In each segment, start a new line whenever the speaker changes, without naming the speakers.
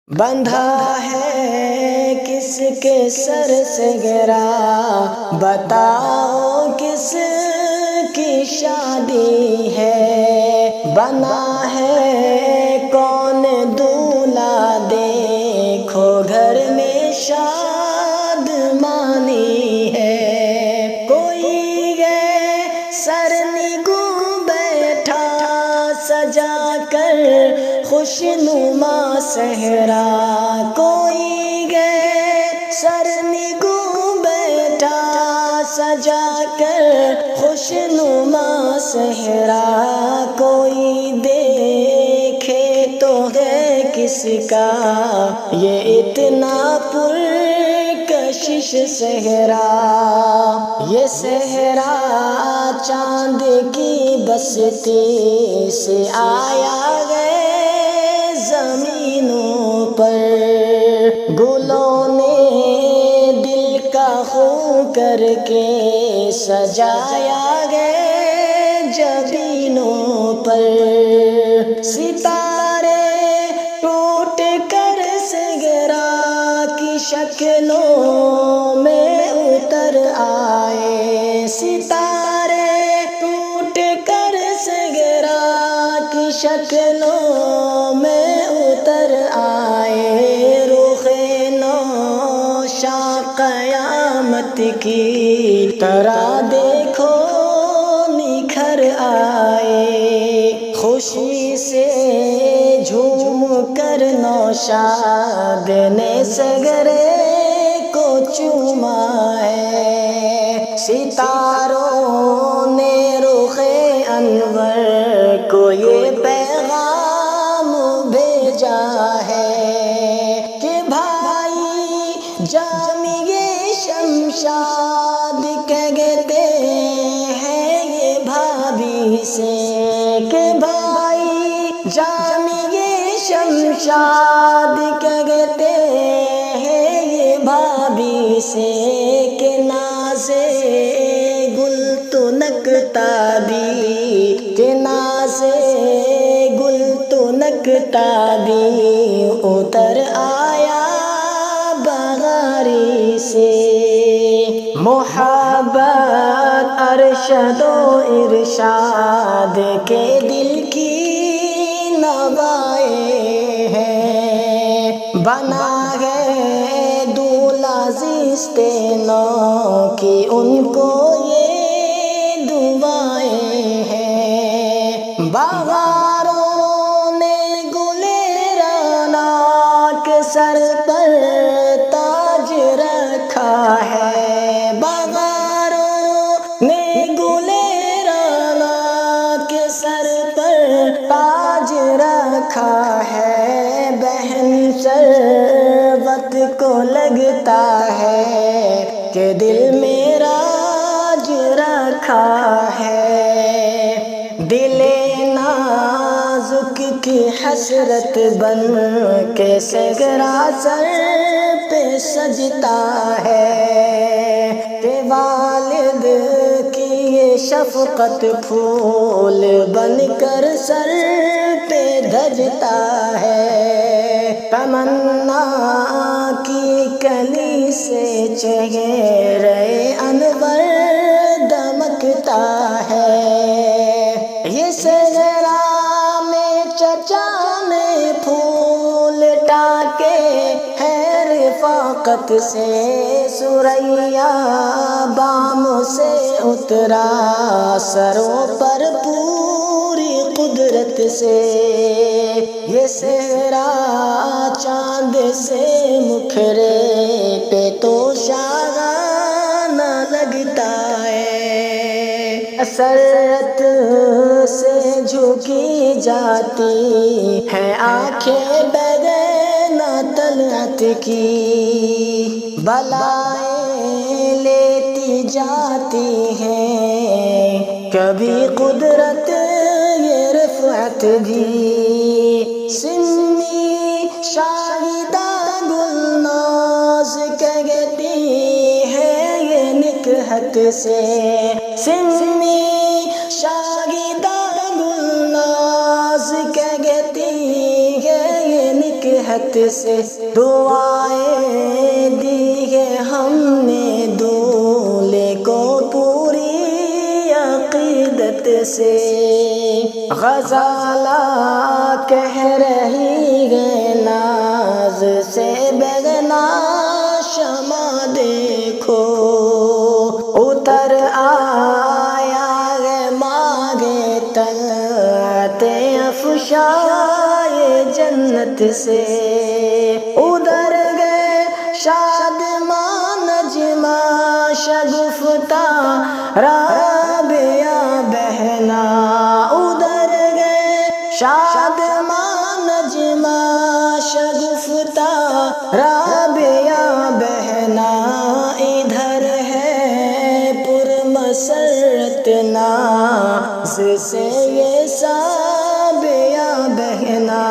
بندھا ہے کس کے سر سے گرا، بتاؤ کس کی شادی ہے، بنا ہے کون دولہا، دیکھو گھر میں شادمانی ہے، کوئی گئے سر نگوں بیٹھا سجا کر خوشنما صحرا، کوئی گئے سر نگوں بیٹھا سجا کر خوشنما صحرا، کوئی دیکھے تو ہے کس کا یہ اتنا پرکشش صحرا، یہ صحرا چاند کی بستی سے آیا گئے زمینوں پر، گلوں نے دل کا خوں کر کے سجایا گئے جبینوں پر، ستارے ٹوٹ کر سگرا کی شکلوں میں اتر آئے، ستارے ٹوٹ کر سگرا کی شکلوں میں اتر آئے، رخ نوشاں قیامت کی طرح دیکھو نکھر آئے، خوشی سے جھوم کر نوشاد نے سگرے کو چوما ہے، ستاروں نے رخ انور کو یہ پیغام بھیجا ہے کہ بھائی جامع شمشاد کہتے ہیں یہ بھابھی سے، کہ بھائی جامع شمشاد کہتے ہیں یہ بھابھی سے، کہ نازے گل تو نکتا بھی، کہ نازے گل تو نکتا بھی اتر آیا بغاری سے، محبت ارشد و ارشاد کے دل کی نوائیں ہیں، بنا ہے دولہا زیست نو کی ان کو یہ دعائیں ہیں، بہاروں نے گلیرانا کے سر پر تاج رکھا ہے، بہاروں نے گلیرانا کے سر پر تاج رکھا ہے، بہن ثروت کو لگتا ہے کہ دل میں راج رکھا ہے، دل نازک کی حسرت بن کے سگرا سر پہ سجتا ہے، کہ والد کی یہ شفقت پھول بن کر سر پہ دھجتا ہے، تمنا کی کلی سے چہرے انور دمکتا ہے، یہ صحرا میں چچا نے پھول ٹاکے ہے رفاقت سے، ثریا بام سے اترا سروں پر پوری قدرت سے، یہ صحرا چاند سے مکھرے پہ تو شاہانہ لگتا ہے، حسرت سے جھکی جاتی ہیں آنکھیں بیگانہ طلعت کی، بلائیں لیتی جاتی ہیں کبھی قدرت یہ رفعت بھی، سنی شاہدہ گلناز کہتی ہے یہ نکہت سے، سنی شاہدہ گلناز کہتی ہے یہ نکہت نصیحت سے دعائیں دی ہے ہم نے دولہے کو پوری عقیدت سے غزالہ کہہ رہی ہے ناز سے بیگنا شمع دیکھو اتر آیا ہے مانگے طلعت افشائے جنت سے ادھر گئے شادماں نجمہ شگفتہ رابعہ بہنا ادھر گئے شادماں نجمہ شگفتہ رابعہ بہنا ادھر ہے پرمسرت ناز سے یہ سابعہ بہنا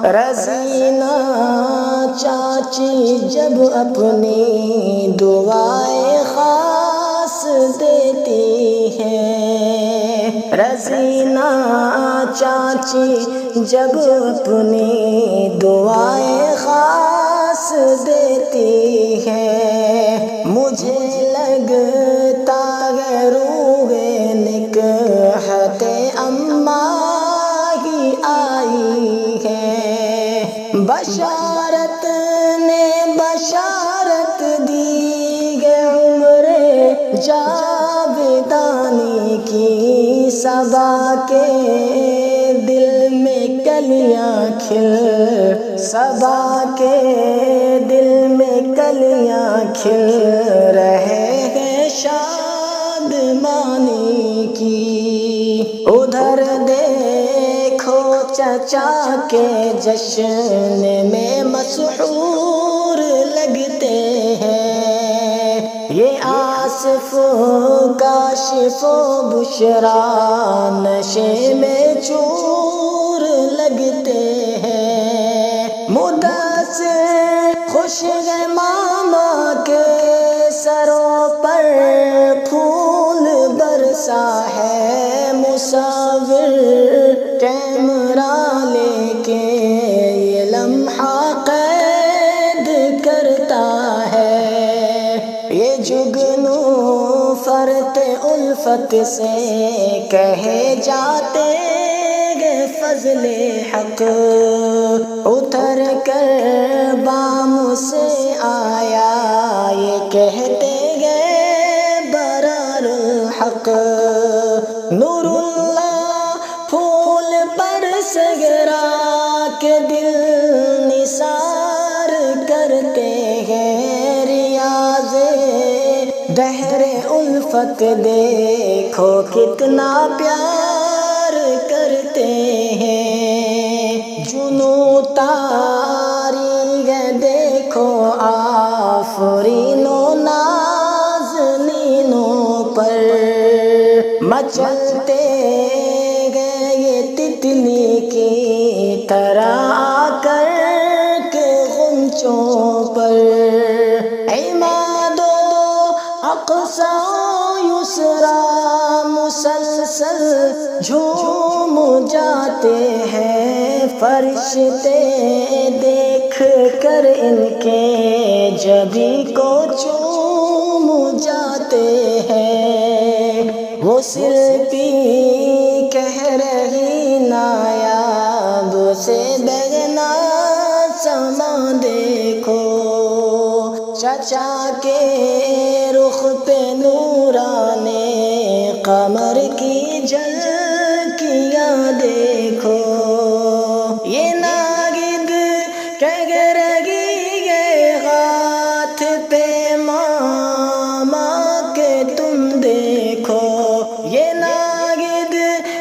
رزینہ چاچی جب اپنی دعائیں خاص دیتی ہیں رزینہ چاچی جب اپنی دعائیں خاص دیتی ہیں مجھے لگتا ہے روح نکہت اماں ہی آئی ہے بشارت نے بشارت دی ہے عمر جاودانی کی صبا کے دل میں کلیاں کھل صبا کے دل میں کلیاں کھل رہے ہیں شادمانی کی ادھر دیکھو چچا کے جشن میں مسحور لگتے ہیں یہ آصف کاشف و بشرا نشے میں چور لگتے ہیں مدثر خوش ہے ماما کے سروں پر پھول برسا ہے مصور کیمرہ لے کے یہ لمحہ قید کرتا ہے یہ جگنو فرت الفت سے کہے جاتے گے فضل حق اتر کر بام سے آیا یہ کہتے گئے برار الحق نور اللہ پھول پر سے گرا کے دل نثار کرتے ہیں ریاض دہر الفت دیکھو کتنا پیار کرتے ہیں جنو تاری ہے دیکھو آفرین و نازنینوں پر مچلتے گئے یہ تتلی کی طرح آ کر کے غنچوں پر عماد و اقصی یسرا مسلسل جھوم جاتے ہیں فرشتے دیکھ کر ان کے جبی کو چوم جاتے ہیں وہ سلپی کہہ رہی نایاب سے بیگنا سما دیکھو چچا کے رخ پہ نوران قمر کی جھلکیاں دیکھو یہ ناگد کہہ رہی ہے ہاتھ پہ ماما کے تم دیکھو یہ ناگد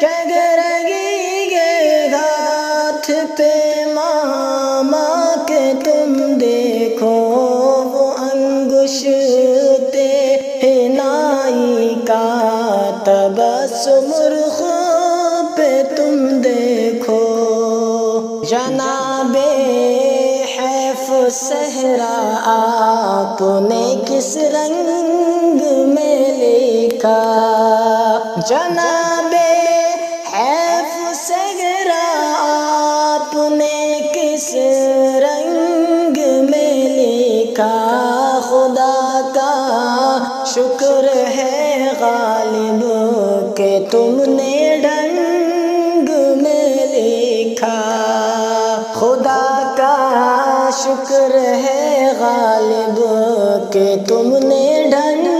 کہہ رہی ہے ہاتھ پہ ماما کے تم دیکھو وہ انگشت حنائی کا تبسم رخ پہ تم دیکھو جناب حیف صحرا آپ نے کس رنگ میں لکھا جناب حیف صحرا آپ نے کس لکھا، خدا کا شکر ہے غالب کہ تم نے ڈھنگ میں لکھا، خدا کا شکر ہے غالب کہ تم نے ڈھنگ